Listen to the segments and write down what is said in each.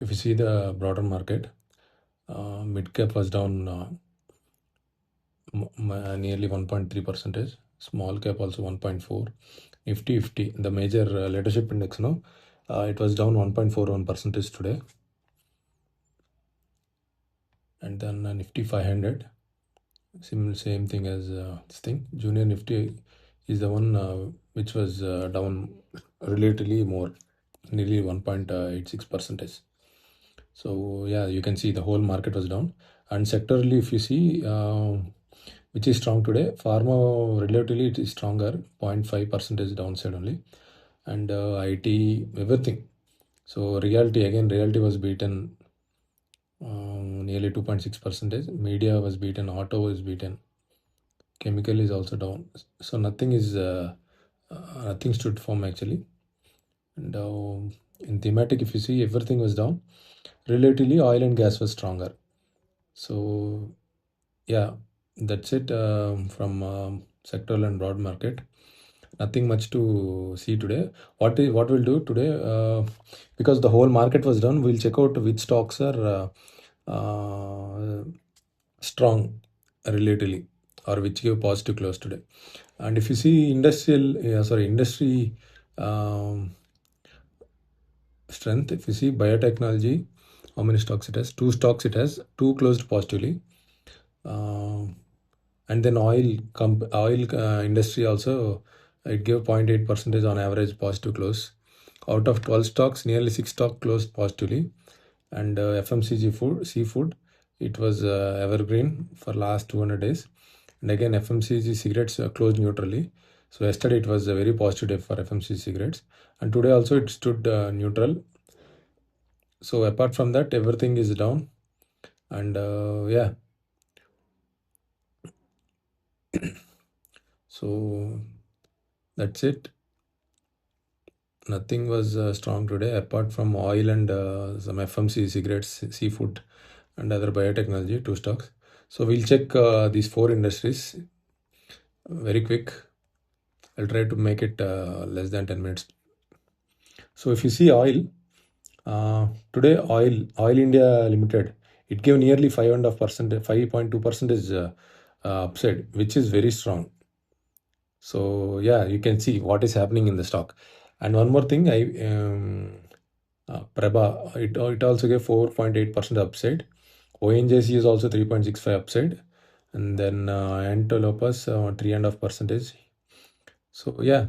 if you see the broader market, mid cap was down nearly 1.3%, small cap also 1.4. Nifty 50, the major leadership index, it was down 1.41% today. And then Nifty 500, same thing as this thing. Junior Nifty is the one which was down relatively more, nearly 1.86%. So yeah, you can see the whole market was down. And sectorally, if you see which is strong today, pharma relatively it is stronger, 0.5% downside only, and IT, everything. So realty was beaten nearly 2.6%. Media was beaten, auto was beaten, chemical is also down. So nothing stood firm actually. And in thematic, if you see, everything was down. Relatively, oil and gas was stronger. So yeah, that's it from sectoral and broad market. Nothing much to see today. What we'll do today, because the whole market was down, we'll check out which stocks are strong relatively, or which give positive close today. And if you see industry strength, if you see biotechnology, how many stocks it has? Two stocks it has, two closed positively. And then oil industry also, it gave 0.8% on average positive close. Out of 12 stocks, nearly 6 stocks closed positively. And FMCG seafood, it was evergreen for last 200 days. And again, FMCG cigarettes closed neutrally. So yesterday it was a very positive day for FMCG cigarettes. And today also it stood neutral. So apart from that, everything is down. And yeah. So that's it. Nothing was strong today apart from oil and some FMC cigarettes, seafood, and other biotechnology, two stocks. So we'll check these four industries very quick. I'll try to make it less than 10 minutes. So if you see oil, today oil India Limited, it gave nearly 5.5%, 5.2% upside, which is very strong. So yeah, you can see what is happening in the stock. And one more thing, Prabha, it also gave 4.8% upside. ONJC is also 3.65 upside. And then Antelopus 3.5%. So yeah,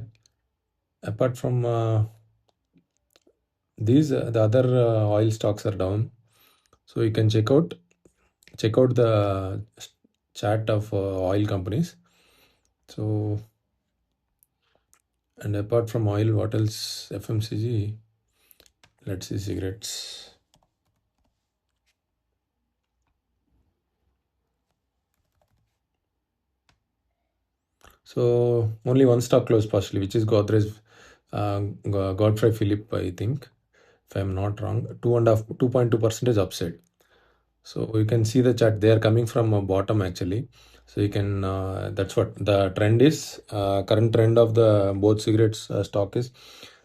apart from these, the other oil stocks are down. So you can check out the chart of oil companies. So, and apart from oil, what else? FMCG. Let's see, cigarettes. So only one stock closed partially, which is Godrej, Godfrey Philip, I think, if I'm not wrong. 2.2% upside. So you can see the chart. They are coming from a bottom actually. So you can that's what the trend is. Current trend of the both cigarettes stock is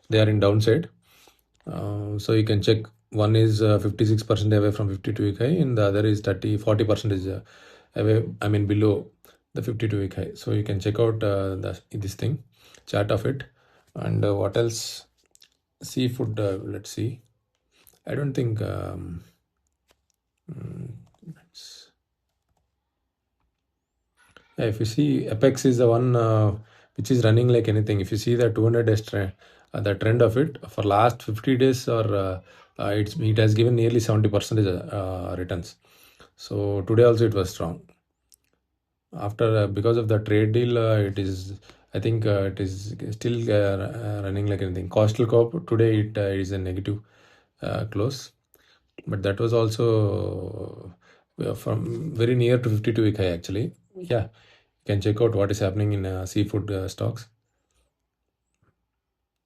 they are in downside. So you can check. One is 56% away from 52-week high, and the other is 40% is away. I mean below the 52-week high. So you can check out this thing chart of it. And what else? Seafood. Let's see. I don't think. If you see, Apex is the one which is running like anything. If you see the 200 days trend, the trend of it for last 50 days, or it has given nearly 70% returns. So today also it was strong. After because of the trade deal, it is. I think it is still running like anything. Coastal Corp today it is a negative close, but that was also from very near to 52-week high actually. Yeah, you can check out what is happening in seafood stocks.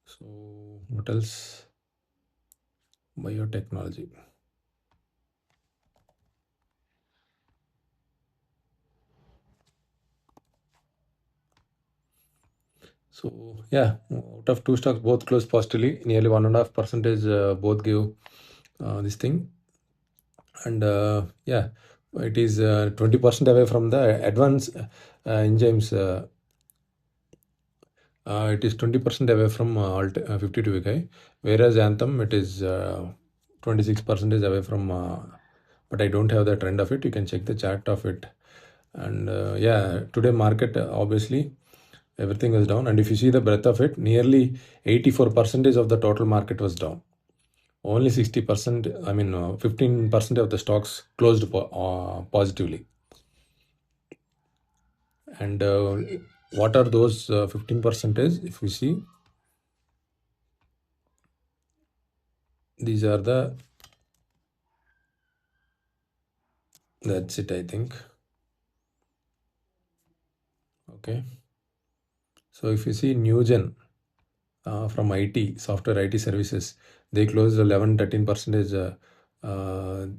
So what else? Biotechnology. So yeah, out of two stocks, both closed positively. Nearly 1.5% both give this thing. And yeah, it is 20% away from the advanced enzymes. It is 20% away from 52-week high, whereas Anthem it is 26% away from. But I don't have the trend of it. You can check the chart of it. And yeah, today market obviously everything is down. And if you see the breadth of it, nearly 84% of the total market was down. Only 60%, 15% of the stocks closed positively. And what are those 15%? If you see, these are that's it, I think. Okay. So if you see Newgen from IT, software IT services, they closed 11-13%.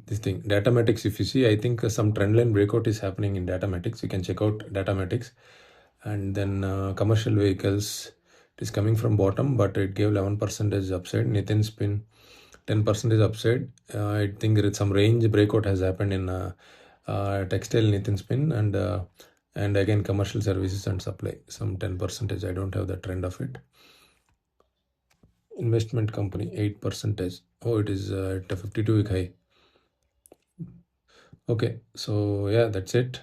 This thing, Datamatics, if you see, I think some trendline breakout is happening in Datamatics. You can check out Datamatics. And then commercial vehicles, it is coming from bottom, but it gave 11% upside. Nitin Spin, 10% upside. I think there is some range breakout has happened in textile Nitin Spin, and again commercial services and supply, some 10%. I don't have the trend of it. Investment company 8%. Oh, it is at a 52-week high. Okay, so yeah, that's it.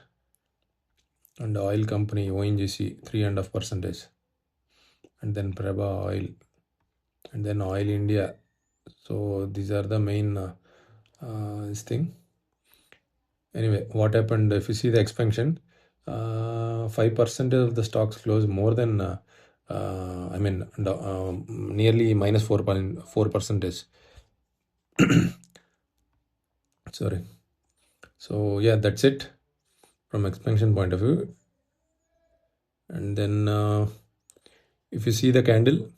And oil company ONGC 3.5%. And then Prabha Oil, and then Oil India. So these are the main this thing. Anyway, what happened? If you see the expansion, 5% of the stocks closed more than nearly minus 4.4%. Sorry. So yeah, that's it from expansion point of view. And then if you see the candle,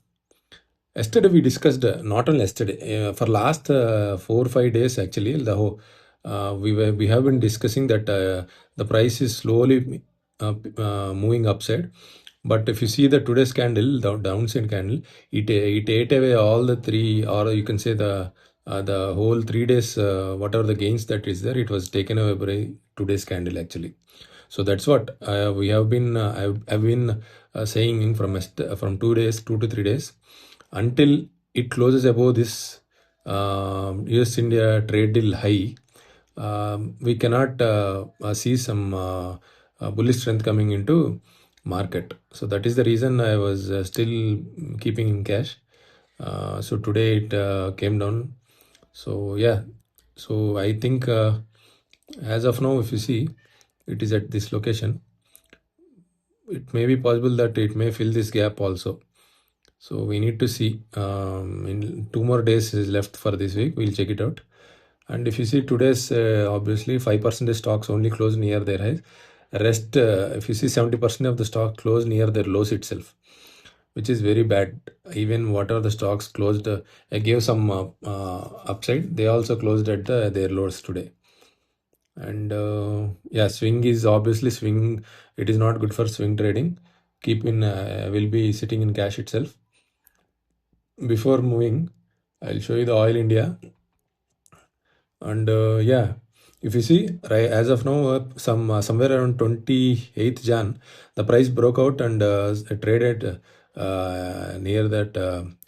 yesterday we discussed, not only yesterday, for last 4 or 5 days actually, the whole we have been discussing that the price is slowly moving upside. But if you see the today's candle, the downside candle, it ate away all the three, or you can say the whole 3 days, whatever the gains that is there, it was taken away by today's candle actually. So that's what we have been. I've been saying from 2 days, 2 to 3 days, until it closes above this US India trade deal high. We cannot see some bullish strength coming into market. So that is the reason I was still keeping in cash. So today it came down. So yeah, so I think as of now, if you see, it is at this location. It may be possible that it may fill this gap also. So we need to see. In 2 more days is left for this week. We'll check it out. And if you see today's, obviously 5% stocks only closed near their highs. Rest, if you see 70% of the stock closed near their lows itself, which is very bad. Even whatever the stocks closed, I gave some upside. They also closed at their lows today. And yeah, swing is obviously swing. It is not good for swing trading. Keep in, will be sitting in cash itself. Before moving, I'll show you the Oil India. And yeah, if you see, right, as of now, somewhere around 28th Jan, the price broke out and traded near that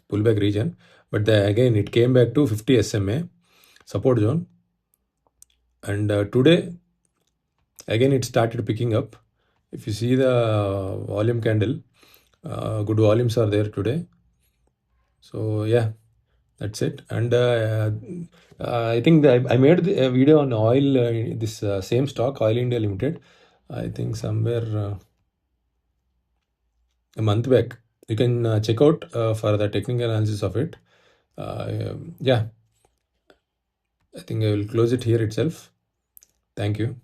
pullback region. But again, it came back to 50 SMA support zone. And today, again, it started picking up. If you see the volume candle, good volumes are there today. So yeah, that's it. And I think that I made a video on oil, this same stock, Oil India Limited, I think somewhere a month back. You can check out for the technical analysis of it. Yeah, I think I will close it here itself. Thank you.